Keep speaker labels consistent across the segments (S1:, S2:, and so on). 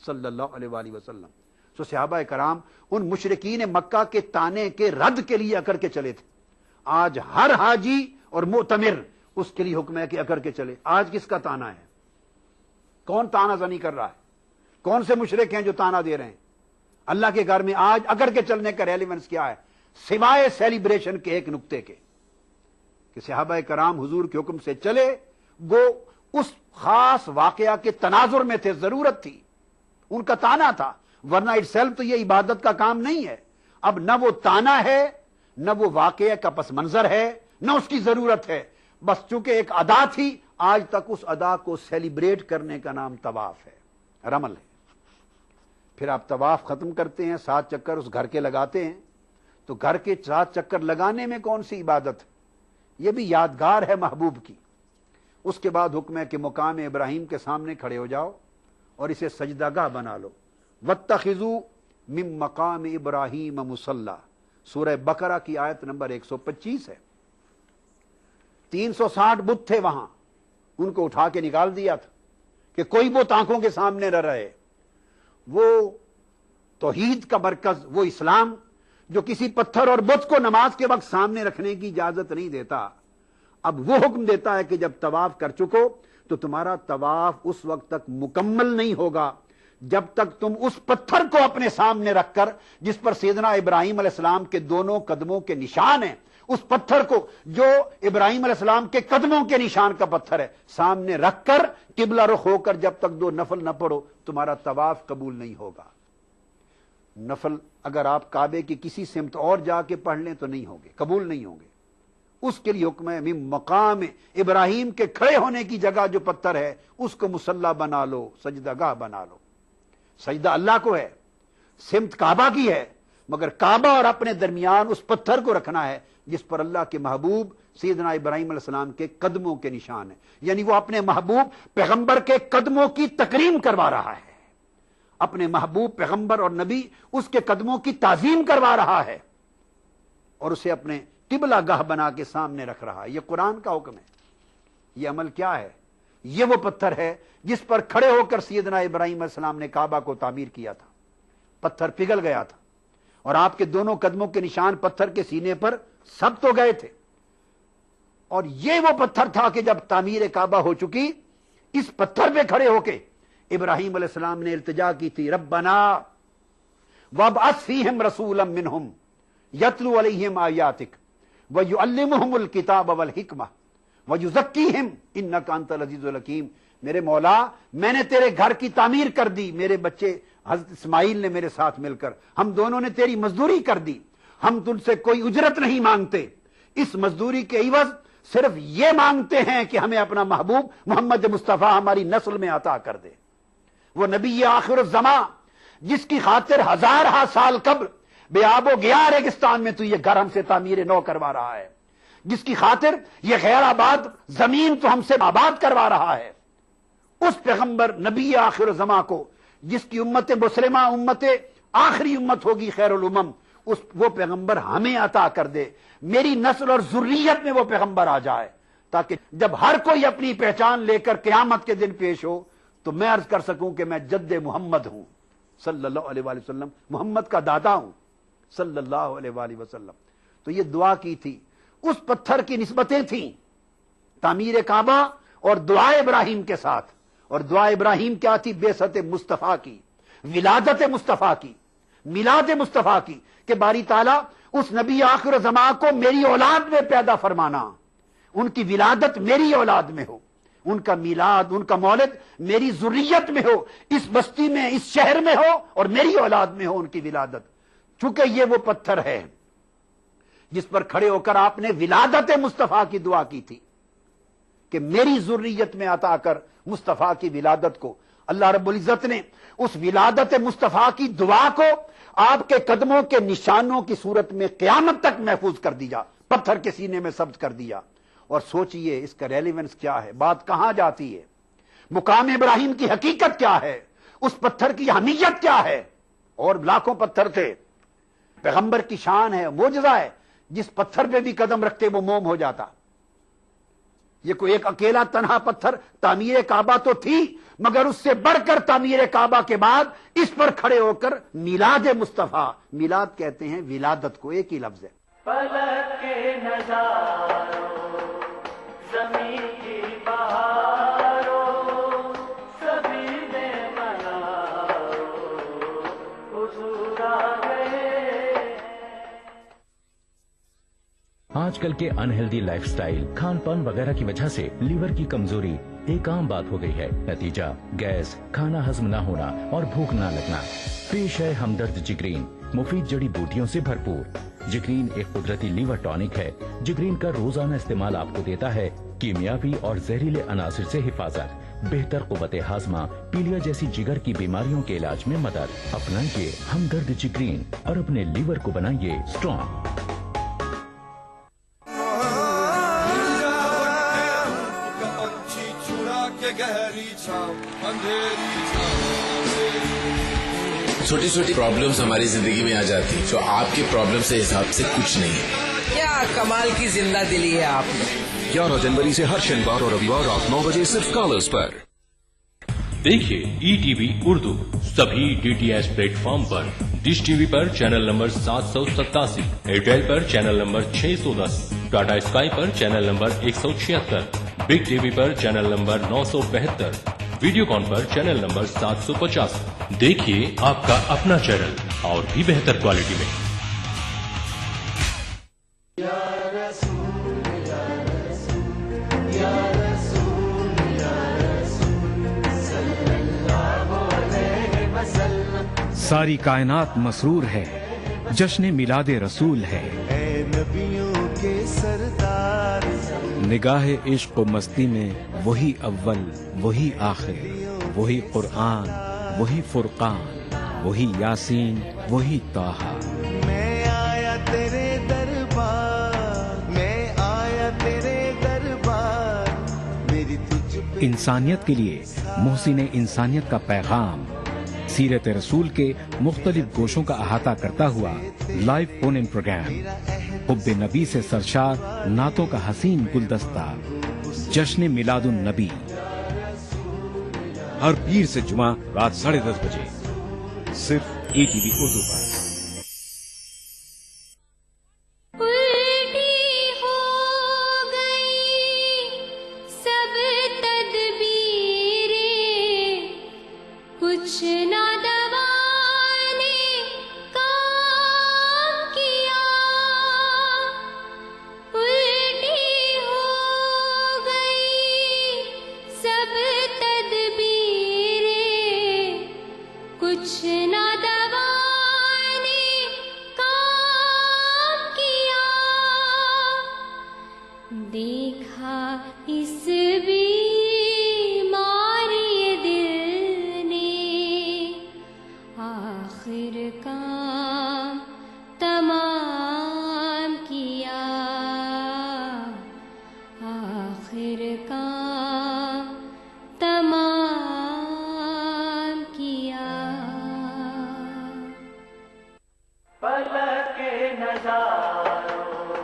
S1: صلی اللہ علیہ وآلہ وسلم. تو صحابہ کرام ان مشرکین مکہ کے تانے کے رد کے لیے اکڑ کے چلے تھے. آج ہر حاجی اور معتمر اس کے لیے حکم ہے کہ اکڑ کے چلے. آج کس کا تانا ہے؟ کون تانا زنی کر رہا ہے؟ کون سے مشرک ہیں جو تانا دے رہے ہیں؟ اللہ کے گھر میں آج اکڑ کے چلنے کا ریلیونس کیا ہے سوائے سیلیبریشن کے ایک نقطے کے کہ صحابہ کرام حضور کے حکم سے چلے. وہ اس خاص واقعہ کے تناظر میں تھے، ضرورت تھی، ان کا تانا تھا، ورنہ اٹ سیلف تو یہ عبادت کا کام نہیں ہے. اب نہ وہ تانا ہے، نہ وہ واقعہ کا پس منظر ہے، نہ اس کی ضرورت ہے. بس چونکہ ایک ادا تھی، آج تک اس ادا کو سیلیبریٹ کرنے کا نام طواف ہے، رمل ہے. پھر آپ طواف ختم کرتے ہیں، 7 چکر اس گھر کے لگاتے ہیں. تو گھر کے 7 چکر لگانے میں کون سی عبادت ہے؟ یہ بھی یادگار ہے محبوب کی. اس کے بعد حکم ہے کہ مقام ابراہیم کے سامنے کھڑے ہو جاؤ اور اسے سجدہ گاہ بنا لو. واتخذوا من مقام ابراہیم مصلی، سورہ بقرہ کی آیت نمبر 125 ہے. 360 بت تھے وہاں، ان کو اٹھا کے نکال دیا تھا کہ کوئی بت آنکھوں کے سامنے نہ رہے. وہ توحید کا مرکز، وہ اسلام جو کسی پتھر اور بت کو نماز کے وقت سامنے رکھنے کی اجازت نہیں دیتا، اب وہ حکم دیتا ہے کہ جب طواف کر چکو تو تمہارا طواف اس وقت تک مکمل نہیں ہوگا جب تک تم اس پتھر کو اپنے سامنے رکھ کر، جس پر سیدنا ابراہیم علیہ السلام کے دونوں قدموں کے نشان ہیں، اس پتھر کو جو ابراہیم علیہ السلام کے قدموں کے نشان کا پتھر ہے، سامنے رکھ کر قبلہ رخ ہو کر جب تک 2 نفل نہ پڑھو تمہارا طواف قبول نہیں ہوگا. نفل اگر آپ کعبے کی کسی سمت اور جا کے پڑھ لیں تو نہیں ہوگے، قبول نہیں ہوں گے. اس کے لیے حکم ہے من مقام ابراہیم کے کھڑے ہونے کی جگہ جو پتھر ہے اس کو مصلی بنا لو، سجدہ گاہ بنا لو. سجدہ اللہ کو ہے، سمت کعبہ کی ہے، مگر کعبہ اور اپنے درمیان اس پتھر کو رکھنا ہے جس پر اللہ کے محبوب سیدنا ابراہیم علیہ السلام کے قدموں کے نشان ہیں. یعنی وہ اپنے محبوب پیغمبر کے قدموں کی تکریم کروا رہا ہے، اپنے محبوب پیغمبر اور نبی اس کے قدموں کی تعظیم کروا رہا ہے اور اسے اپنے قبلہ گاہ بنا کے سامنے رکھ رہا ہے. یہ قرآن کا حکم ہے. یہ عمل کیا ہے؟ یہ وہ پتھر ہے جس پر کھڑے ہو کر سیدنا ابراہیم علیہ السلام نے کعبہ کو تعمیر کیا تھا. پتھر پگھل گیا تھا اور آپ کے دونوں قدموں کے نشان پتھر کے سینے پر سب تو گئے تھے. اور یہ وہ پتھر تھا کہ جب تعمیر کعبہ ہو چکی، اس پتھر پہ کھڑے ہو کے ابراہیم علیہ السلام نے التجا کی تھی، ربنا وابعث فیہم رسولا منہم یتلو علیہم آیاتک ویعلمہم الکتاب والحکمہ ویزکیہم انک انت العزیز الحکیم. میرے مولا، میں نے تیرے گھر کی تعمیر کر دی، میرے بچے حضرت اسماعیل نے میرے ساتھ مل کر، ہم دونوں نے تیری مزدوری کر دی، ہم تم سے کوئی اجرت نہیں مانگتے، اس مزدوری کے عوض صرف یہ مانگتے ہیں کہ ہمیں اپنا محبوب محمد مصطفیٰ ہماری نسل میں عطا کر دے. وہ نبی آخر الزمان جس کی خاطر 1000 سال قبل بے آب و گیا ریگستان میں تو یہ گھر ہم سے تعمیر نو کروا رہا ہے، جس کی خاطر یہ غیر آباد زمین تو ہم سے آباد کروا رہا ہے، اس پیغمبر نبی آخر الزمان کو جس کی امت مسلمہ امت آخری امت ہوگی خیر الامم، وہ پیغمبر ہمیں عطا کر دے، میری نسل اور ذریت میں وہ پیغمبر آ جائے، تاکہ جب ہر کوئی اپنی پہچان لے کر قیامت کے دن پیش ہو تو میں عرض کر سکوں کہ میں جد محمد ہوں صلی اللہ علیہ وآلہ وسلم، محمد کا دادا ہوں صلی اللہ علیہ وآلہ وسلم. تو یہ دعا کی تھی، اس پتھر کی نسبتیں تھیں تعمیر کعبہ اور دعا ابراہیم کے ساتھ. اور دعا ابراہیم کیا تھی؟ بعثت مصطفیٰ کی، ولادت مصطفیٰ کی، میلاد مصطفیٰ کی، کہ باری تعالیٰ اس نبی آخر زمان کو میری اولاد میں پیدا فرمانا، ان کی ولادت میری اولاد میں ہو، ان کا میلاد، ان کا مولد میری ذریت میں ہو، اس بستی میں، اس شہر میں ہو اور میری اولاد میں ہو ان کی ولادت. چونکہ یہ وہ پتھر ہے جس پر کھڑے ہو کر آپ نے ولادت مصطفیٰ کی دعا کی تھی کہ میری ذریت میں عطا کر مصطفیٰ کی ولادت کو. اللہ رب العزت نے اس ولادت مصطفیٰ کی دعا کو آپ کے قدموں کے نشانوں کی صورت میں قیامت تک محفوظ کر دیا، پتھر کے سینے میں ثبت کر دیا. اور سوچئے اس کا ریلیونس کیا ہے، بات کہاں جاتی ہے، مقام ابراہیم کی حقیقت کیا ہے، اس پتھر کی اہمیت کیا ہے. اور لاکھوں پتھر تھے، پیغمبر کی شان ہے، معجزہ ہے، جس پتھر پہ بھی قدم رکھتے وہ موم ہو جاتا. یہ کوئی ایک اکیلا تنہا پتھر تعمیر کعبہ تو تھی، مگر اس سے بڑھ کر تعمیر کعبہ کے بعد اس پر کھڑے ہو کر میلاد مصطفیٰ، میلاد کہتے ہیں ولادت کو، ایک ہی لفظ ہے۔
S2: فلک کے نظاروں زمین کی بہاروں سبھی نے مناؤ حضور آ گئے۔
S3: آج کل کے انہیلدی لائف سٹائل، کھان پان وغیرہ کی وجہ سے لیور کی کمزوری ایک عام بات ہو گئی ہے۔ نتیجہ گیس، کھانا ہضم نہ ہونا اور بھوک نہ لگنا۔ پیش ہے ہمدرد جگرین، مفید جڑی بوٹیوں سے بھرپور۔ جگرین ایک قدرتی لیور ٹانک ہے۔ جگرین کا روزانہ استعمال آپ کو دیتا ہے کیمیاوی اور زہریلے عناصر سے حفاظت، بہتر قوت ہاضمہ، پیلیا جیسی جگر کی بیماریوں کے علاج میں مدد۔ اپنائیے ہمدرد جگرین اور اپنے لیور کو بنائیے اسٹرانگ۔
S4: چھوٹی چھوٹی پرابلمز ہماری زندگی میں آ جاتی جو آپ کے پرابلم سے حساب سے کچھ نہیں ہے۔
S5: کیا کمال کی زندہ دلی ہے آپ نے۔
S6: 11 جنوری سے ہر شنیوار اور رویوار رات 9 بجے صرف کالرز پر۔
S7: دیکھیے ای ٹی وی اردو سبھی ڈی ٹی ایچ پلیٹ فارم پر۔ ڈش ٹی وی پر چینل نمبر 787، ایئرٹیل پر چینل نمبر 610، ٹاٹا اسکائی پر چینل نمبر 176، بگ ٹی وی پر چینل نمبر 972، ویڈیو کان پر چینل نمبر 750۔ دیکھیے آپ کا اپنا چینل اور بھی بہتر کوالٹی میں۔
S8: ساری کائنات مسرور ہے، جشن میلاد رسول ہے۔
S9: اے نبیوں کے سردار،
S8: نگاہ عشق و مستی میں وہی اول وہی آخر، وہی قرآن وہی فرقان، وہی یاسین وہی طٰہٰ۔
S9: میں آیا تیرے دربار، میں آیا تیرے دربار، میری تجھ پہ
S8: انسانیت کے لیے محسن انسانیت کا پیغام، سیرت رسول کے مختلف گوشوں کا احاطہ کرتا ہوا لائیو فون ان پروگرام، حب نبی سے سرشار نعتوں کا حسین گلدستہ، جشن میلاد النبی، ہر پیر سے جمعہ رات 10:30 بجے صرف ای ٹی وی اردو پر۔
S10: دیکھا اس بیماری دل نے آخر کام تمام کیا، آخر کام تمام کیا۔
S2: فلک کے نظاروں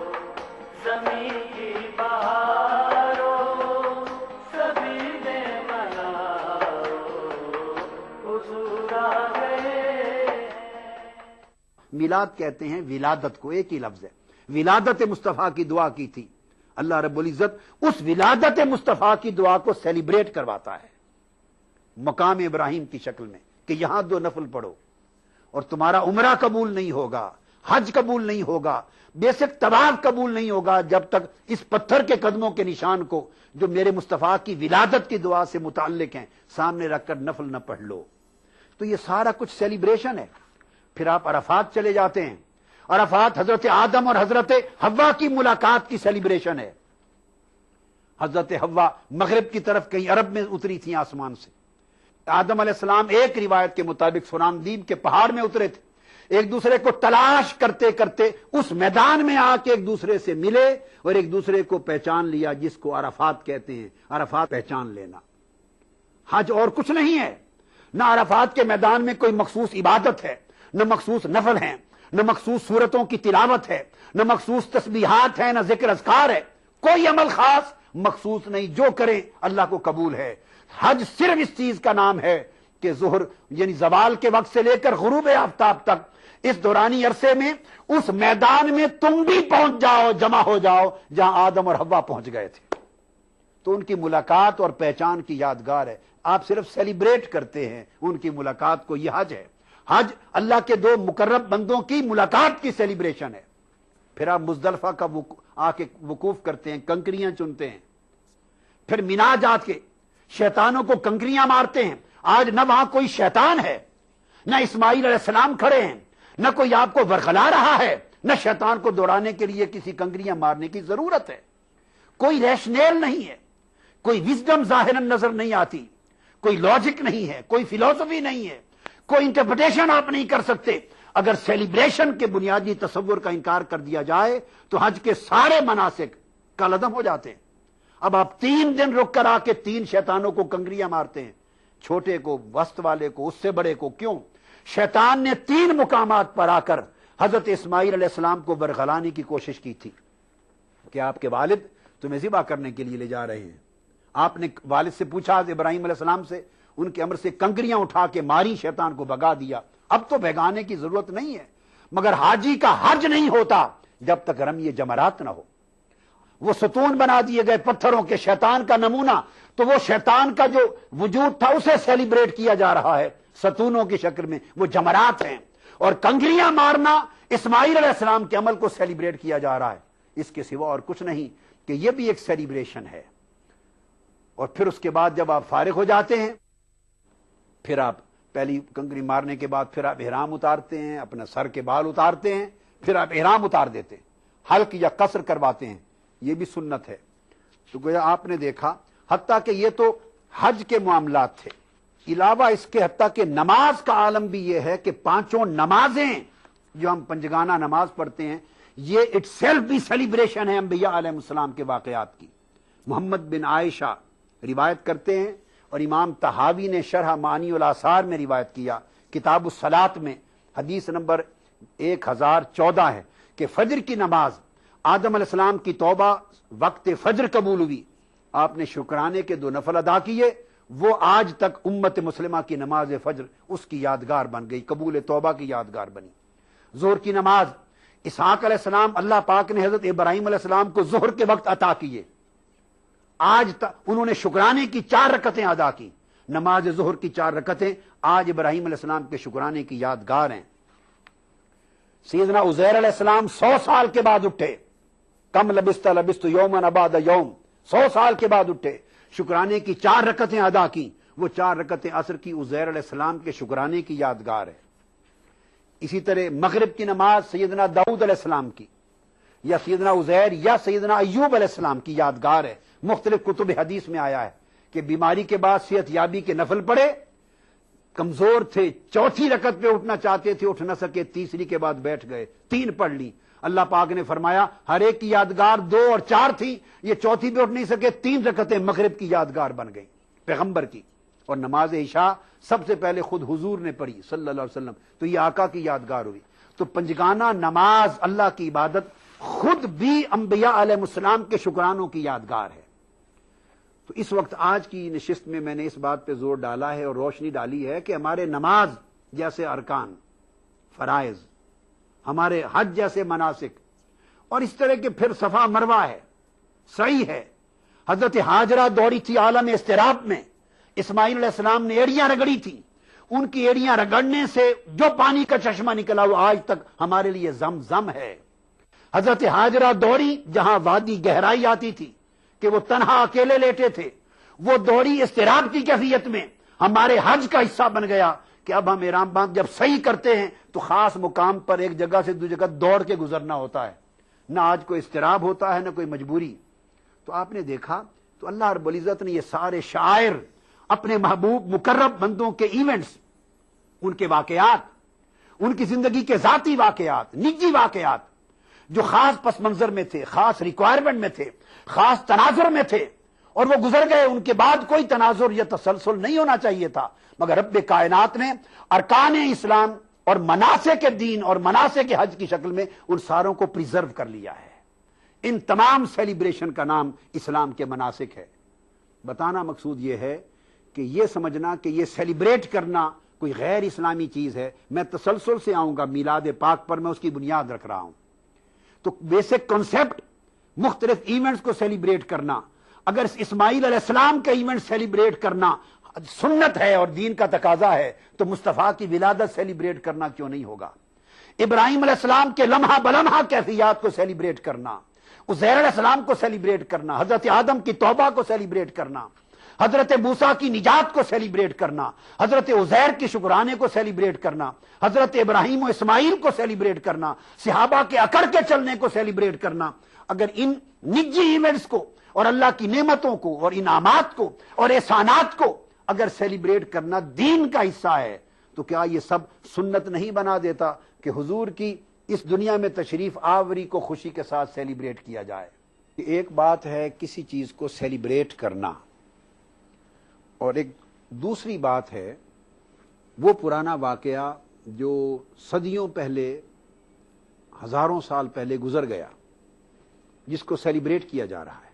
S2: زمین کی بہاروں سبھی نے مناؤ حضور آ گئے۔
S1: میلاد کہتے ہیں ولادت کو، ایک ہی لفظ ہے۔ ولادت مصطفیٰ کی دعا کی تھی، اللہ رب العزت اس ولادت مصطفیٰ کی دعا کو سیلیبریٹ کرواتا ہے مقام ابراہیم کی شکل میں کہ یہاں 2 نفل پڑھو اور تمہارا عمرہ قبول نہیں ہوگا، حج قبول نہیں ہوگا، بیسک طواف قبول نہیں ہوگا جب تک اس پتھر کے قدموں کے نشان کو جو میرے مصطفیٰ کی ولادت کی دعا سے متعلق ہیں سامنے رکھ کر نفل نہ پڑھ لو۔ تو یہ سارا کچھ سیلیبریشن ہے۔ پھر آپ عرفات چلے جاتے ہیں، عرفات حضرت آدم اور حضرت حوا کی ملاقات کی سیلیبریشن ہے۔ حضرت حوا مغرب کی طرف کہیں عرب میں اتری تھیں آسمان سے، آدم علیہ السلام ایک روایت کے مطابق سراندیب کے پہاڑ میں اترے تھے، ایک دوسرے کو تلاش کرتے کرتے اس میدان میں آ کے ایک دوسرے سے ملے اور ایک دوسرے کو پہچان لیا، جس کو عرفات کہتے ہیں۔ عرفات پہچان لینا، حج اور کچھ نہیں ہے۔ نہ عرفات کے میدان میں کوئی مخصوص عبادت ہے، نہ مخصوص نفل ہیں، نہ مخصوص صورتوں کی تلاوت ہے، نہ مخصوص تسبیحات ہیں، نہ ذکر اذکار ہے، کوئی عمل خاص مخصوص نہیں، جو کریں اللہ کو قبول ہے۔ حج صرف اس چیز کا نام ہے کہ ظہر یعنی زوال کے وقت سے لے کر غروب آفتاب تک اس دورانی عرصے میں اس میدان میں تم بھی پہنچ جاؤ، جمع ہو جاؤ جہاں آدم اور حوا پہنچ گئے تھے۔ تو ان کی ملاقات اور پہچان کی یادگار ہے۔ آپ صرف سیلیبریٹ کرتے ہیں ان کی ملاقات کو، یہ حج ہے۔ حج اللہ کے دو مقرب بندوں کی ملاقات کی سیلیبریشن ہے۔ پھر آپ مزدلفہ کا آ کے وقوف کرتے ہیں، کنکریاں چنتے ہیں، پھر مینا جا کے شیطانوں کو کنکریاں مارتے ہیں۔ آج نہ وہاں کوئی شیطان ہے، نہ اسماعیل علیہ السلام کھڑے ہیں، نہ کوئی آپ کو ورغلا رہا ہے، نہ شیطان کو دوڑانے کے لیے کسی کنکریاں مارنے کی ضرورت ہے۔ کوئی ریشنیل نہیں ہے، کوئی وزڈم ظاہراً نظر نہیں آتی، کوئی لاجک نہیں ہے، کوئی فلسفی نہیں ہے، کوئی انٹرپریٹیشن آپ نہیں کر سکتے۔ اگر سیلیبریشن کے بنیادی تصور کا انکار کر دیا جائے تو حج کے سارے مناسک کالعدم ہو جاتے ہیں۔ اب آپ 3 دن رک کر آ کے 3 شیطانوں کو کنکریاں مارتے ہیں، چھوٹے کو، وسط والے کو، اس سے بڑے کو۔ کیوں؟ شیطان نے 3 مقامات پر آ کر حضرت اسماعیل علیہ السلام کو برگلانے کی کوشش کی تھی کہ آپ کے والد تمہیں ذبح کرنے کے لیے لے جا رہے ہیں۔ آپ نے والد سے پوچھا، ابراہیم علیہ السلام سے، ان کے امر سے کنکریاں اٹھا کے ماری، شیطان کو بھگا دیا۔ اب تو بھگانے کی ضرورت نہیں ہے، مگر حاجی کا حج نہیں ہوتا جب تک رمی جمرات نہ ہو۔ وہ ستون بنا دیے گئے پتھروں کے، شیطان کا نمونہ، تو وہ شیطان کا جو وجود تھا اسے سیلیبریٹ کیا جا رہا ہے ستونوں کی شکل میں، وہ جمرات ہیں۔ اور کنکریاں مارنا اسماعیل علیہ السلام کے عمل کو سیلیبریٹ کیا جا رہا ہے، اس کے سوا اور کچھ نہیں، کہ یہ بھی ایک سیلیبریشن ہے۔ اور پھر اس کے بعد جب آپ فارغ ہو جاتے ہیں، پھر آپ پہلی کنکری مارنے کے بعد پھر آپ احرام اتارتے ہیں، اپنا سر کے بال اتارتے ہیں، پھر آپ احرام اتار دیتے ہیں، حلق یا قصر کرواتے ہیں، یہ بھی سنت ہے۔ تو گویا آپ نے دیکھا، حتیٰ کہ یہ تو حج کے معاملات تھے، علاوہ اس کے حتیٰ کہ نماز کا عالم بھی یہ ہے کہ 5 نمازیں جو ہم پنجگانہ نماز پڑھتے ہیں، یہ اٹ سیلف بھی سیلیبریشن ہے انبیاء علیہ السلام کے واقعات کی۔ محمد بن عائشہ روایت کرتے ہیں، اور امام طحاوی نے شرح معانی الآثار میں روایت کیا، کتاب الصلاۃ میں حدیث نمبر 1014 ہے کہ فجر کی نماز، آدم علیہ السلام کی توبہ وقت فجر قبول ہوئی، آپ نے شکرانے کے 2 نفل ادا کیے، وہ آج تک امت مسلمہ کی نماز فجر اس کی یادگار بن گئی، قبول توبہ کی یادگار بنی۔ ظہر کی نماز، اسحاق علیہ السلام، اللہ پاک نے حضرت ابراہیم علیہ السلام کو ظہر کے وقت عطا کیے، آج تک انہوں نے شکرانے کی 4 رکعتیں ادا کی۔ نماز ظہر کی 4 رکعتیں آج ابراہیم علیہ السلام کے شکرانے کی یادگار ہیں۔ سیدنا عزیر علیہ السلام 100 سال کے بعد اٹھے، کم لبست یوما بعد یوم، 100 سال کے بعد اٹھے، شکرانے کی 4 رکعتیں ادا کی۔ وہ 4 رکعتیں عصر کی عزیر علیہ السلام کے شکرانے کی یادگار ہے۔ اسی طرح مغرب کی نماز سیدنا داؤد علیہ السلام کی، یا سیدنا عزیر یا سیدنا ایوب علیہ السلام کی یادگار ہے۔ مختلف کتب حدیث میں آیا ہے کہ بیماری کے بعد صحت یابی کے نفل پڑھے، کمزور تھے، 4تھی رکعت پہ اٹھنا چاہتے تھے، اٹھ نہ سکے، 3ری کے بعد بیٹھ گئے، 3 پڑھ لی۔ اللہ پاک نے فرمایا ہر ایک کی یادگار 2 اور 4 تھی، یہ 4تھی پہ اٹھ نہیں سکے، 3 رکعتیں مغرب کی یادگار بن گئی پیغمبر کی۔ اور نماز عشاء سب سے پہلے خود حضور نے پڑھی صلی اللہ علیہ وسلم، تو یہ آقا کی یادگار ہوئی۔ تو پنجگانہ نماز اللہ کی عبادت خود بھی انبیاء علیہ السلام کے شکرانوں کی یادگار ہے۔ تو اس وقت آج کی نشست میں میں نے اس بات پہ زور ڈالا ہے اور روشنی ڈالی ہے کہ ہمارے نماز جیسے ارکان، فرائض، ہمارے حج جیسے مناسک، اور اس طرح کے پھر صفا مروہ ہے، سعی ہے۔ حضرت ہاجرہ دوڑی تھی عالم اضطراب میں، اسماعیل علیہ السلام نے ایڑیاں رگڑی تھی، ان کی ایڑیاں رگڑنے سے جو پانی کا چشمہ نکلا وہ آج تک ہمارے لیے زمزم ہے۔ حضرت ہاجرہ دوڑی جہاں وادی گہرائی آتی تھی کہ وہ تنہا اکیلے لیٹے تھے، وہ دوڑی اضطراب کی کیفیت میں ہمارے حج کا حصہ بن گیا کہ اب ہم احرام باندھ جب صحیح کرتے ہیں تو خاص مقام پر ایک جگہ سے دوسری جگہ دوڑ کے گزرنا ہوتا ہے، نہ آج کوئی اضطراب ہوتا ہے نہ کوئی مجبوری۔ تو آپ نے دیکھا تو اللہ رب العزت نے یہ سارے شعائر، اپنے محبوب مقرب بندوں کے ایونٹس، ان کے واقعات، ان کی زندگی کے ذاتی واقعات، نجی واقعات جو خاص پس منظر میں تھے، خاص ریکوائرمنٹ میں تھے، خاص تناظر میں تھے، اور وہ گزر گئے، ان کے بعد کوئی تناظر یا تسلسل نہیں ہونا چاہیے تھا، مگر رب کائنات نے ارکان اسلام اور مناسک دین اور مناسک حج کی شکل میں ان ساروں کو پریزرو کر لیا ہے۔ ان تمام سیلیبریشن کا نام اسلام کے مناسک ہے۔ بتانا مقصود یہ ہے کہ یہ سمجھنا کہ یہ سیلیبریٹ کرنا کوئی غیر اسلامی چیز ہے، میں تسلسل سے آؤں گا میلاد پاک پر، میں اس کی بنیاد رکھ رہا ہوں۔ تو بیسک کنسپٹ مختلف ایونٹس کو سیلیبریٹ کرنا، اگر اسماعیل علیہ السلام کا ایونٹ سیلیبریٹ کرنا سنت ہے اور دین کا تقاضا ہے، تو مصطفیٰ کی ولادت سیلیبریٹ کرنا کیوں نہیں ہوگا؟ ابراہیم علیہ السلام کے لمحہ بلمحہ کیفیات کو سیلیبریٹ کرنا، عزیر علیہ السلام کو سیلیبریٹ کرنا، حضرت آدم کی توبہ کو سیلیبریٹ کرنا، حضرت موسیٰ کی نجات کو سیلیبریٹ کرنا، حضرت عزیر کی شکرانے کو سیلیبریٹ کرنا، حضرت ابراہیم و اسماعیل کو سیلیبریٹ کرنا، صحابہ کے اکڑ کے چلنے کو سیلیبریٹ کرنا، اگر ان نجی ایونٹس کو اور اللہ کی نعمتوں کو اور انعامات کو اور احسانات کو اگر سیلیبریٹ کرنا دین کا حصہ ہے، تو کیا یہ سب سنت نہیں بنا دیتا کہ حضور کی اس دنیا میں تشریف آوری کو خوشی کے ساتھ سیلیبریٹ کیا جائے؟ ایک بات ہے کسی چیز کو سیلیبریٹ کرنا، اور ایک دوسری بات ہے وہ پرانا واقعہ جو صدیوں پہلے، ہزاروں سال پہلے گزر گیا، جس کو سیلیبریٹ کیا جا رہا ہے۔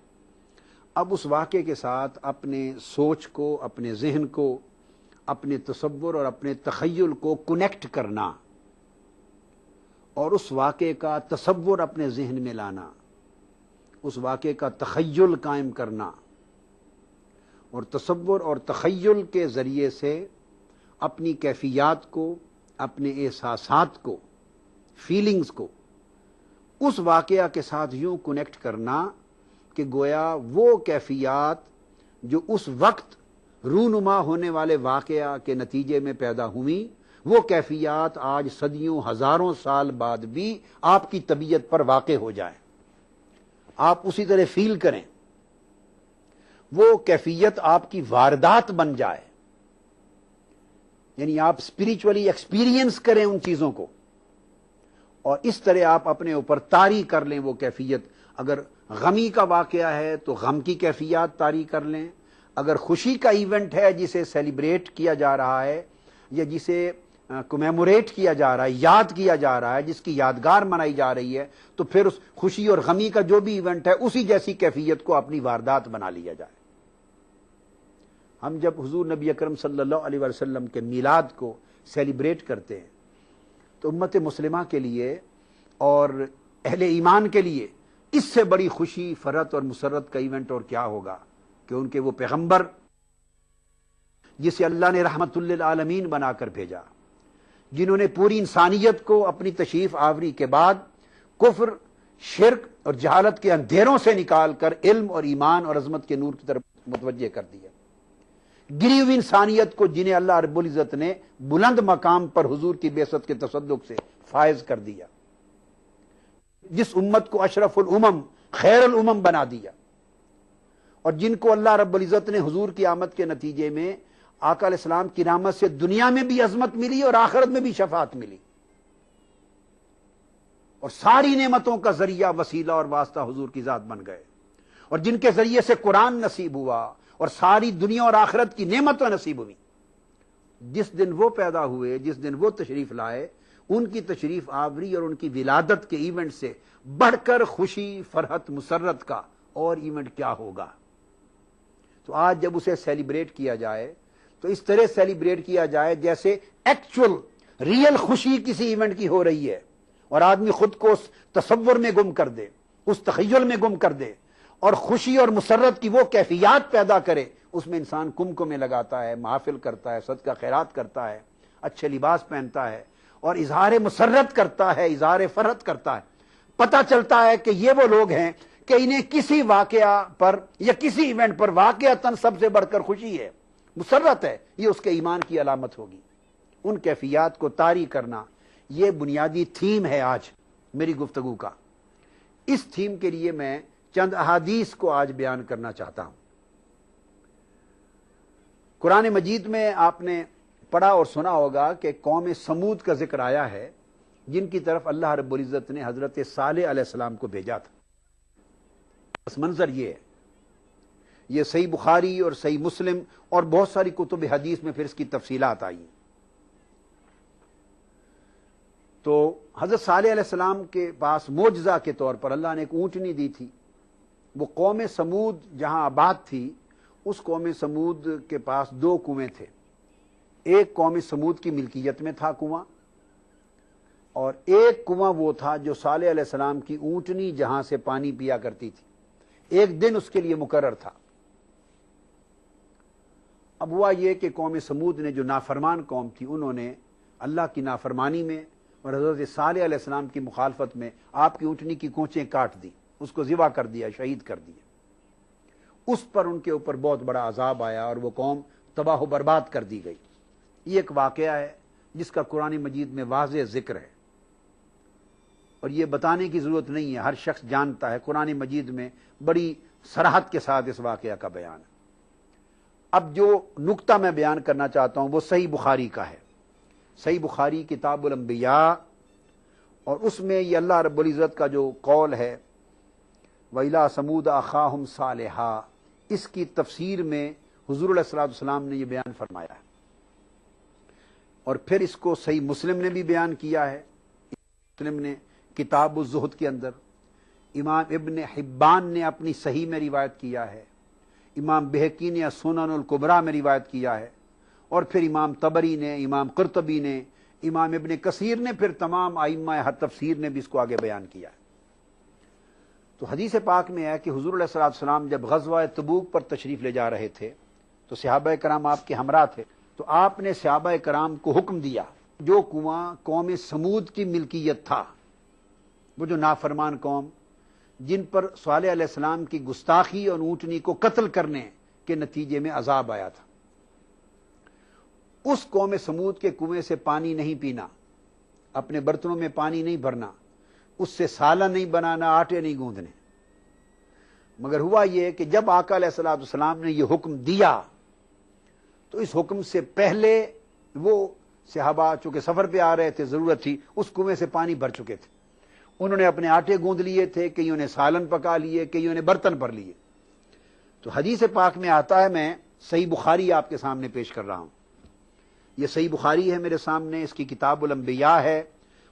S1: اب اس واقعے کے ساتھ اپنے سوچ کو، اپنے ذہن کو، اپنے تصور اور اپنے تخیل کو کنیکٹ کرنا اور اس واقعے کا تصور اپنے ذہن میں لانا، اس واقعے کا تخیل قائم کرنا، اور تصور اور تخیل کے ذریعے سے اپنی کیفیات کو، اپنے احساسات کو، فیلنگز کو اس واقعہ کے ساتھ یوں کنیکٹ کرنا کہ گویا وہ کیفیات جو اس وقت رونما ہونے والے واقعہ کے نتیجے میں پیدا ہوئی، وہ کیفیات آج صدیوں ہزاروں سال بعد بھی آپ کی طبیعت پر واقع ہو جائیں، آپ اسی طرح فیل کریں، وہ کیفیت آپ کی واردات بن جائے، یعنی آپ اسپریچولی ایکسپیرینس کریں ان چیزوں کو، اور اس طرح آپ اپنے اوپر طاری کر لیں وہ کیفیت۔ اگر غمی کا واقعہ ہے تو غم کی کیفیات طاری کر لیں، اگر خوشی کا ایونٹ ہے جسے سیلیبریٹ کیا جا رہا ہے یا جسے کمیموریٹ کیا جا رہا ہے، یاد کیا جا رہا ہے، جس کی یادگار منائی جا رہی ہے، تو پھر اس خوشی اور غمی کا جو بھی ایونٹ ہے اسی جیسی کیفیت کو اپنی واردات بنا لیا جائے۔ ہم جب حضور نبی اکرم صلی اللہ علیہ وسلم کے میلاد کو سیلیبریٹ کرتے ہیں تو امت مسلمہ کے لیے اور اہل ایمان کے لیے اس سے بڑی خوشی، فرحت اور مسرت کا ایونٹ اور کیا ہوگا کہ ان کے وہ پیغمبر جسے اللہ نے رحمت للعالمین بنا کر بھیجا، جنہوں نے پوری انسانیت کو اپنی تشریف آوری کے بعد کفر، شرک اور جہالت کے اندھیروں سے نکال کر علم اور ایمان اور عظمت کے نور کی طرف متوجہ کر دیا، گری ہوئی انسانیت کو جنہیں اللہ رب العزت نے بلند مقام پر حضور کی بعثت کے تصدق سے فائز کر دیا، جس امت کو اشرف الامم، خیر الامم بنا دیا، اور جن کو اللہ رب العزت نے حضور کی آمد کے نتیجے میں آقا علیہ السلام کی رحمت سے دنیا میں بھی عظمت ملی اور آخرت میں بھی شفاعت ملی، اور ساری نعمتوں کا ذریعہ، وسیلہ اور واسطہ حضور کی ذات بن گئے، اور جن کے ذریعے سے قرآن نصیب ہوا اور ساری دنیا اور آخرت کی نعمتیں نصیب ہوئی۔ جس دن وہ پیدا ہوئے، جس دن وہ تشریف لائے، ان کی تشریف آوری اور ان کی ولادت کے ایونٹ سے بڑھ کر خوشی، فرحت، مسرت کا اور ایونٹ کیا ہوگا؟ تو آج جب اسے سیلیبریٹ کیا جائے تو اس طرح سیلیبریٹ کیا جائے جیسے ایکچول ریئل خوشی کسی ایونٹ کی ہو رہی ہے، اور آدمی خود کو اس تصور میں گم کر دے، اس تخیل میں گم کر دے، اور خوشی اور مسرت کی وہ کیفیات پیدا کرے۔ اس میں انسان کمکمے لگاتا ہے، محافل کرتا ہے، صدقہ خیرات کرتا ہے، اچھے لباس پہنتا ہے، اور اظہار مسرت کرتا ہے، اظہار فرحت کرتا ہے۔ پتہ چلتا ہے کہ یہ وہ لوگ ہیں کہ انہیں کسی واقعہ پر یا کسی ایونٹ پر واقعتاً سب سے بڑھ کر خوشی ہے، مسرت ہے، یہ اس کے ایمان کی علامت ہوگی۔ ان کیفیات کو طاری کرنا، یہ بنیادی تھیم ہے آج میری گفتگو کا۔ اس تھیم کے لیے میں چند احادیث کو آج بیان کرنا چاہتا ہوں۔ قرآن مجید میں آپ نے پڑھا اور سنا ہوگا کہ قوم سمود کا ذکر آیا ہے، جن کی طرف اللہ رب العزت نے حضرت صالح علیہ السلام کو بھیجا تھا۔ پس منظر یہ ہے، یہ صحیح بخاری اور صحیح مسلم اور بہت ساری کتب حدیث میں پھر اس کی تفصیلات آئی۔ تو حضرت صالح علیہ السلام کے پاس معجزہ کے طور پر اللہ نے ایک اونٹنی دی تھی. وہ قوم سمود جہاں آباد تھی اس قوم سمود کے پاس 2 کنویں تھے. ایک قوم سمود کی ملکیت میں تھا کنواں، اور ایک کنواں وہ تھا جو صالح علیہ السلام کی اونٹنی جہاں سے پانی پیا کرتی تھی. ایک دن اس کے لیے مقرر تھا. اب ہوا یہ کہ قوم سمود نے جو نافرمان قوم تھی انہوں نے اللہ کی نافرمانی میں اور حضرت صالح علیہ السلام کی مخالفت میں آپ کی اونٹنی کی کونچیں کاٹ دی، اس کو ذبح کر دیا، شہید کر دیا. اس پر ان کے اوپر بہت بڑا عذاب آیا اور وہ قوم تباہ و برباد کر دی گئی. یہ ایک واقعہ ہے جس کا قرآن مجید میں واضح ذکر ہے، اور یہ بتانے کی ضرورت نہیں ہے، ہر شخص جانتا ہے. قرآن مجید میں بڑی صراحت کے ساتھ اس واقعہ کا بیان ہے. اب جو نقطہ میں بیان کرنا چاہتا ہوں وہ صحیح بخاری کا ہے. صحیح بخاری کتاب الانبیاء، اور اس میں یہ اللہ رب العزت کا جو قول ہے وَإِلَىٰ ثَمُودَ أَخَاهُمْ صَالِحًا، اس کی تفسیر میں حضور علیہ الصلوۃ والسلام نے یہ بیان فرمایا ہے. اور پھر اس کو صحیح مسلم نے بھی بیان کیا ہے. مسلم نے کتاب الزہد کے اندر، امام ابن حبان نے اپنی صحیح میں روایت کیا ہے، امام بہقی نے سنن الکبریٰ میں روایت کیا ہے، اور پھر امام طبری نے، امام قرطبی نے، امام ابن کثیر نے، پھر تمام ائمہ تفسیر نے بھی اس کو آگے بیان کیا ہے. تو حدیث پاک میں ہے کہ حضور علیہ الصلوۃ والسلام جب غزوہ تبوک پر تشریف لے جا رہے تھے تو صحابہ کرام آپ کے ہمراہ تھے. تو آپ نے صحابہ کرام کو حکم دیا جو کنواں قوم سمود کی ملکیت تھا، وہ جو نافرمان قوم جن پر صالح علیہ السلام کی گستاخی اور اونٹنی کو قتل کرنے کے نتیجے میں عذاب آیا تھا، اس قوم سمود کے کنویں سے پانی نہیں پینا، اپنے برتنوں میں پانی نہیں بھرنا، اس سے سالن نہیں بنانا، آٹے نہیں گوندنے. مگر ہوا یہ کہ جب آقا علیہ الصلوۃ والسلام نے یہ حکم دیا تو اس حکم سے پہلے وہ صحابہ چونکہ سفر پہ آ رہے تھے، ضرورت تھی، اس کنویں سے پانی بھر چکے تھے. انہوں نے اپنے آٹے گوندھ لیے تھے، کئیوں نے سالن پکا لیے، کئیوں نے برتن بھر لیے. تو حدیث پاک میں آتا ہے، میں صحیح بخاری آپ کے سامنے پیش کر رہا ہوں. یہ صحیح بخاری ہے میرے سامنے، اس کی کتاب الانبیاء ہے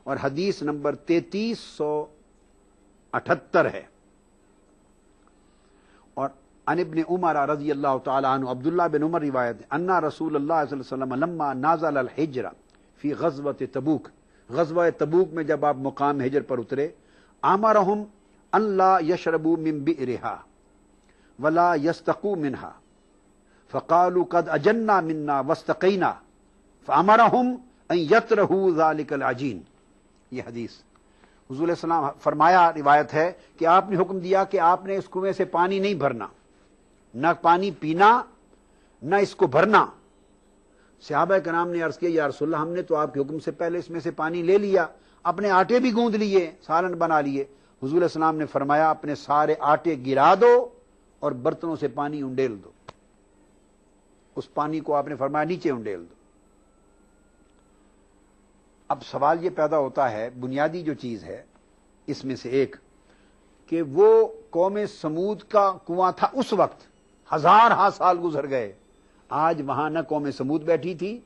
S1: اور حدیث نمبر 3378 ہے. اور عن ابن عمر رضی اللہ تعالی عنہ، عبداللہ بن عمر روایت ہے، ان رسول اللہ صلی اللہ علیہ وسلم لما نازل الحجر فی غزوۃ تبوک، غزوہ تبوک میں جب آپ مقام حجر پر اترے، امرهم ان لا يشربوا من بئرها ولا يستقوا منها فقالوا قد اجنا منا واستقينا فامرهم ان يطرحوا ذلك العجين. یہ حدیث حضور علیہ السلام فرمایا، روایت ہے کہ آپ نے حکم دیا کہ آپ نے اس کنویں سے پانی نہیں بھرنا، نہ پانی پینا، نہ اس کو بھرنا. صحابہ کرام نے عرض کیا یا رسول اللہ، ہم نے تو آپ کے حکم سے پہلے اس میں سے پانی لے لیا، اپنے آٹے بھی گوندھ لیے، سالن بنا لیے. حضور علیہ السلام نے فرمایا اپنے سارے آٹے گرا دو اور برتنوں سے پانی انڈیل دو. اس پانی کو آپ نے فرمایا نیچے انڈیل دو. اب سوال یہ پیدا ہوتا ہے، بنیادی جو چیز ہے اس میں سے ایک، کہ وہ قوم سمود کا کنواں تھا اس وقت، 1000 سال گزر گئے، آج وہاں نہ قوم سمود بیٹھی تھی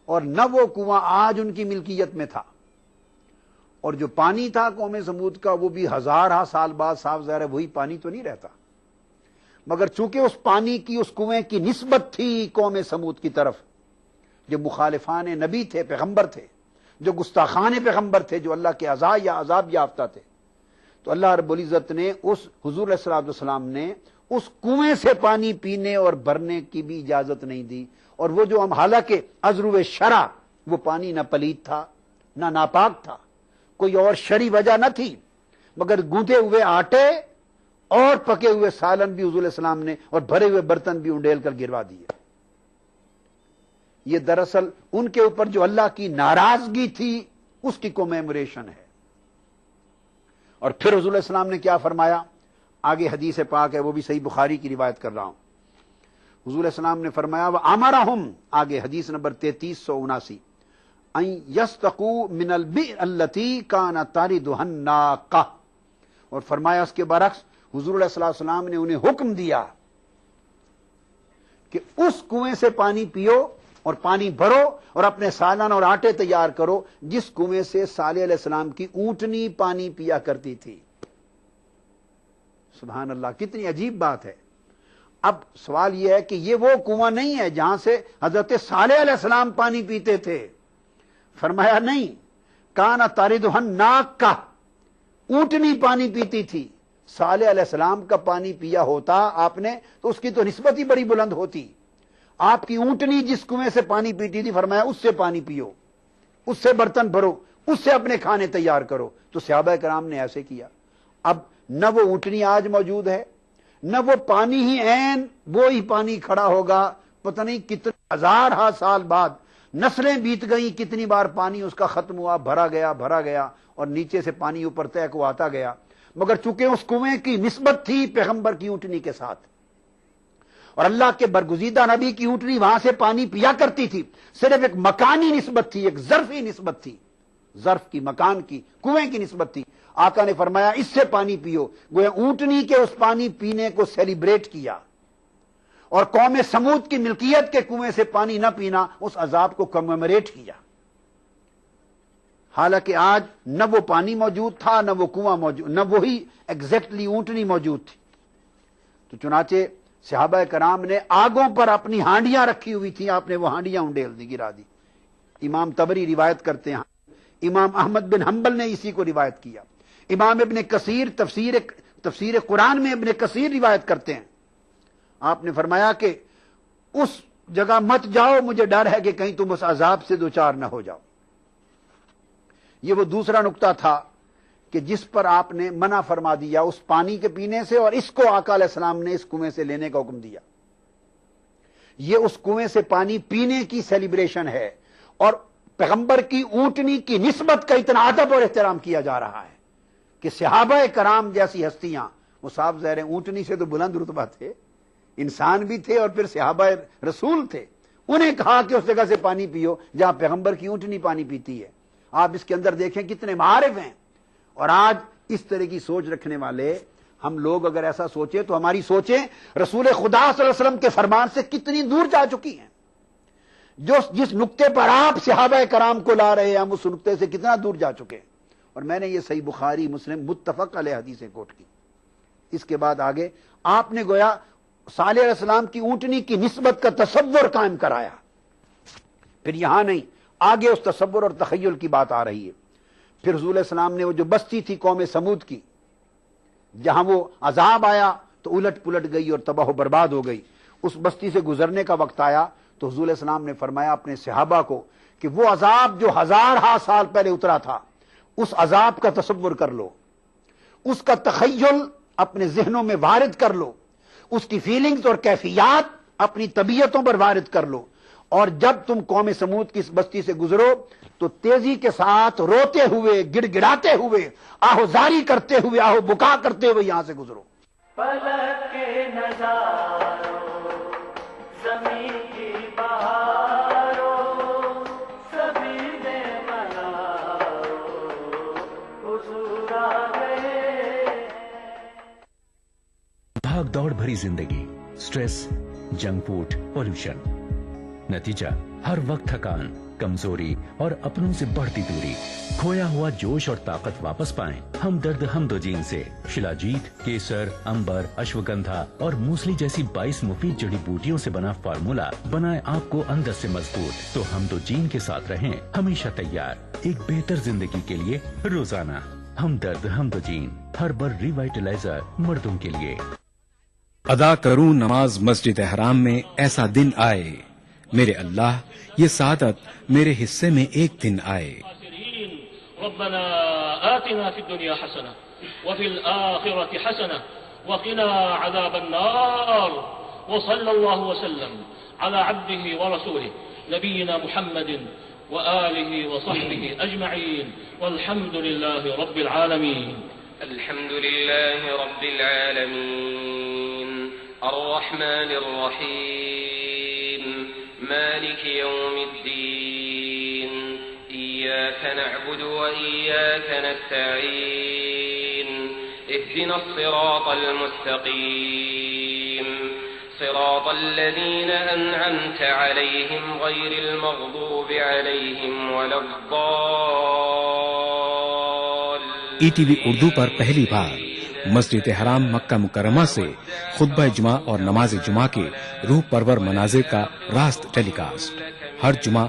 S1: اور نہ وہ کنواں آج ان کی ملکیت میں تھا. اور جو پانی تھا قوم سمود کا وہ بھی 1000 سال بعد صاف ظاہر ہے وہی پانی تو نہیں رہتا. مگر چونکہ اس پانی کی، اس کنویں کی نسبت تھی قوم سمود کی طرف، جو مخالفان نبی تھے، پیغمبر تھے، جو گستاخان پیغمبر تھے، جو اللہ کے عذاب یافتہ تھے، تو اللہ رب العزت نے اس حضور علیہ الصلوۃ والسلام نے اس کنویں سے پانی پینے اور بھرنے کی بھی اجازت نہیں دی. اور وہ جو ہم، حالانکہ عذرو شرع، وہ پانی نہ پلید تھا نہ ناپاک تھا، کوئی اور شرعی وجہ نہ تھی، مگر گوندھے ہوئے آٹے اور پکے ہوئے سالن بھی حضور علیہ السلام نے اور بھرے ہوئے برتن بھی انڈیل کر گروا دیے. یہ دراصل ان کے اوپر جو اللہ کی ناراضگی تھی اس کی کومیموریشن ہے. اور پھر حضور علیہ السلام نے کیا فرمایا، آگے حدیث پاک ہے، وہ بھی صحیح بخاری کی روایت کر رہا ہوں. حضور علیہ السلام نے فرمایا وَأَمَرَهُمْ، آگے حدیث نمبر 3379، أَن يَسْتَقُوا مِنَ الْبِئْرِ الَّتِي كَانَتْ تَرِدُهَا النَّاقَةُ، اور فرمایا اس کے برعکس حضور علیہ السلام نے انہیں حکم دیا کہ اس کنویں سے پانی پیو اور پانی بھرو اور اپنے سالن اور آٹے تیار کرو جس کنویں سے صالح علیہ السلام کی اونٹنی پانی پیا کرتی تھی. سبحان اللہ، کتنی عجیب بات ہے. اب سوال یہ ہے کہ یہ وہ کنواں نہیں ہے جہاں سے حضرت صالح علیہ السلام پانی پیتے تھے. فرمایا نہیں، کانا تاردہن ناک کا، اونٹنی پانی پیتی تھی. صالح علیہ السلام کا پانی پیا ہوتا آپ نے تو اس کی تو نسبت ہی بڑی بلند ہوتی. آپ کی اونٹنی جس کنویں سے پانی پیتی تھی، فرمایا اس سے پانی پیو، اس سے برتن بھرو، اس سے اپنے کھانے تیار کرو. تو صحابہ کرام نے ایسے کیا. اب نہ وہ اونٹنی آج موجود ہے، نہ وہ پانی ہی عین وہی پانی کھڑا ہوگا. پتہ نہیں کتنے ہزار سال بعد نسلیں بیت گئیں، کتنی بار پانی اس کا ختم ہوا، بھرا گیا اور نیچے سے پانی اوپر طے کو آتا گیا. مگر چونکہ اس کنویں کی نسبت تھی پیغمبر کی اونٹنی کے ساتھ، اور اللہ کے برگزیدہ نبی کی اونٹنی وہاں سے پانی پیا کرتی تھی، صرف ایک مکانی نسبت تھی، ایک ظرفی نسبت تھی، ظرف کی، مکان کی، کنویں کی نسبت تھی. آقا نے فرمایا اس سے پانی پیو. گویا اونٹنی کے اس پانی پینے کو سیلیبریٹ کیا، اور قوم سمود کی ملکیت کے کنویں سے پانی نہ پینا اس عذاب کو کمیموریٹ کیا. حالانکہ آج نہ وہ پانی موجود تھا، نہ وہ کنواں موجود، نہ وہی ایگزیکٹلی اونٹنی موجود تھی. تو چنانچہ صحابہ کرام نے آگوں پر اپنی ہانڈیاں رکھی ہوئی تھیں، آپ نے وہ ہانڈیاں انڈیل دی، گرا دی. امام طبری روایت کرتے ہیں، امام احمد بن حنبل نے اسی کو روایت کیا. امام ابن کثیر تفسیر قرآن میں ابن کثیر روایت کرتے ہیں. آپ نے فرمایا کہ اس جگہ مت جاؤ، مجھے ڈر ہے کہ کہیں تم اس عذاب سے دوچار نہ ہو جاؤ. یہ وہ دوسرا نقطہ تھا کہ جس پر آپ نے منع فرما دیا اس پانی کے پینے سے، اور اس کو آقا علیہ السلام نے اس کنویں سے لینے کا حکم دیا. یہ اس کنویں سے پانی پینے کی سیلیبریشن ہے، اور پیغمبر کی اونٹنی کی نسبت کا اتنا ادب اور احترام کیا جا رہا ہے کہ صحابہ کرام جیسی ہستیاں، وہ صاحب ظاہر اونٹنی سے تو بلند رتبہ تھے، انسان بھی تھے اور پھر صحابہ رسول تھے، انہیں کہا کہ اس جگہ سے پانی پیو جہاں پیغمبر کی اونٹنی پانی پیتی ہے. آپ اس کے اندر دیکھیں کتنے معارف ہیں. اور آج اس طرح کی سوچ رکھنے والے ہم لوگ اگر ایسا سوچیں تو ہماری سوچیں رسول خدا صلی اللہ علیہ وسلم کے فرمان سے کتنی دور جا چکی ہیں. جس نقطے پر آپ صحابہ کرام کو لا رہے ہیں ہم اس نقطے سے کتنا دور جا چکے ہیں. اور میں نے یہ صحیح بخاری مسلم متفق علیہ حدیثیں کوٹ کی. اس کے بعد آگے آپ نے گویا صالح علیہ السلام کی اونٹنی کی نسبت کا تصور قائم کرایا. پھر یہاں نہیں، آگے اس تصور اور تخیل کی بات آ رہی ہے. پھر حضور علیہ السلام نے وہ جو بستی تھی قوم سمود کی، جہاں وہ عذاب آیا تو الٹ پلٹ گئی اور تباہ و برباد ہو گئی، اس بستی سے گزرنے کا وقت آیا تو حضور علیہ السلام نے فرمایا اپنے صحابہ کو کہ وہ عذاب جو ہزارہا سال پہلے اترا تھا اس عذاب کا تصور کر لو، اس کا تخیل اپنے ذہنوں میں وارد کر لو، اس کی فیلنگز اور کیفیات اپنی طبیعتوں پر وارد کر لو، اور جب تم قوم سمود کی اس بستی سے گزرو تو تیزی کے ساتھ روتے ہوئے، گڑ گڑاتے ہوئے، آہوزاری کرتے ہوئے، آہو بکا کرتے ہوئے یہاں سے گزرو.
S2: پلک کے نظاروں، زمین کی بہاروں، سبھی نے مناؤ، حضور آ گئے.
S3: بھاگ دوڑ بھری زندگی، سٹریس، جنک فوڈ، پولوشن، نتیجہ ہر وقت تھکان، کمزوری اور اپنوں سے بڑھتی دوری. کھویا ہوا جوش اور طاقت واپس پائیں ہمدرد ہمدوجین سے. شلاجیت، کیسر، امبر، اشوگندھا اور موسلی جیسی 22 مفید جڑی بوٹیوں سے بنا فارمولا بنائے آپ کو اندر سے مضبوط. تو ہمدوجین کے ساتھ رہیں ہمیشہ تیار ایک بہتر زندگی کے لیے روزانہ. ہمدرد ہمدوجین ہربل ریوائٹلائزر مردوں کے لیے.
S8: ادا کروں نماز مسجد حرام میں ایسا دن آئے میرے اللہ، یہ سعادت میرے حصے میں ایک دن آئے.
S11: ربنا آتنا في الدنيا حسنة وفي الآخرة حسنة وقنا عذاب النار. وصلى الله وسلم على عبده ورسوله نبينا محمد وآله وصحبه أجمعين والحمد لله رب العالمين.
S12: الحمد لله رب العالمين الرحمن الرحيم مالك يوم الدين إياك نعبد وإياك نستعين اهدنا الصراط المستقيم صراط الذين أنعمت عليهم غير المغضوب عليهم ولا الضالين.
S8: ETV اردو پر پہلی بار مسجد حرام مکہ مکرمہ سے خطبہ جمعہ اور نماز جمعہ کے روح پرور مناظر کا راست ٹیلی کاسٹ ہر جمعہ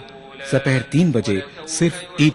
S8: دوپہر 3 بجے صرف ETV